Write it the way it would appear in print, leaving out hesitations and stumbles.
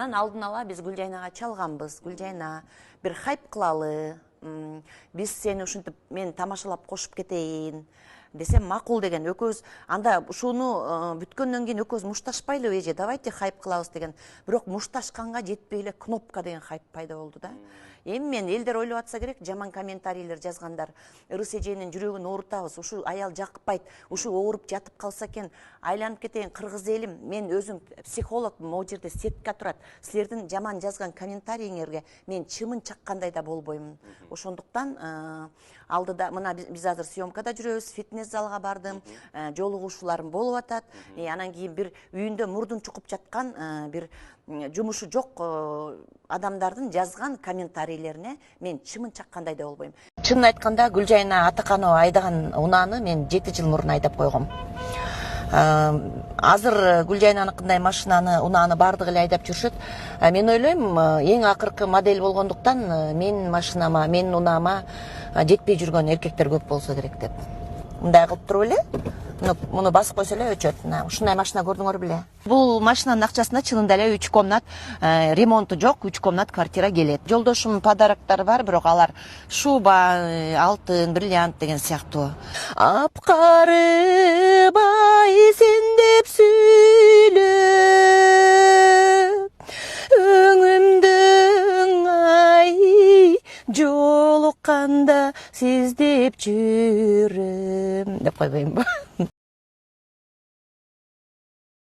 Анан алдын ала биз Гүлжайнага чалганбыз. Гүлжайна, бир хайп кылалы. Биз сени ушинтип мен тамашалап кошуп кетейин десем макул деген. Экөөбүз анда ушуну бүткөндөн кийин экөөбүз мушташпайлы эже, давайте хайп кылабыз деген. Бирок мушташканга жетпей эле кнопка деген хайп пайда болду да. Эми мен элдер ойлоп атса керек, жаман комментарийлер жазгандар. Ырыс эженин жүрөгүн оорутабыз, ушу аял жакпайт, ушу ооруп жатып калса экен, айланып кетейин кыргыз элим. Мен өзүм психологмун, могу жерде сетка турат. Силердин жаман жазган комментарийиңерге мен чымын чаккандай да болбоймун. Ошондуктан алдыда мына биз азыр съемкада жүрөбүз, фитнес залга бардым, жолугушууларым болуп атат. Анан кийин бир үйүндө мурдун чукуп жаткан бир жумушу жок адамдардын жазган комментарийлерине мен чымын чаккандай да болбойм. Чынын айтканда Гүлжайна Атаканова айдаган унааны мен 7 жыл мурун айдап койгом. Азыр Гүлжайнаныкындай машинаны, унааны бардыгы эле айдап жүрүшөт. Мен ойлойм, эң акыркы модель болгондуктан менин машинама, менин унаама жетпей жүргөн эркектер көп болсо керек деп. Мындай кылып туруп эле, муну басып койсо эле өчөт. Ушундай машина көрдүңөр беле? Бул машинанын акчасына чынында эле 3 комнат, ремонту жок, 3 комнат квартира келет. Жолдошумдун подароктары бар, бирок алар шуба, алтын, бриллиант деген сыяктуу. Апкары бай сен деп сүйлөп, өңүмдүң ай жолукканда сиз деп жүрөм деп койбоймбу?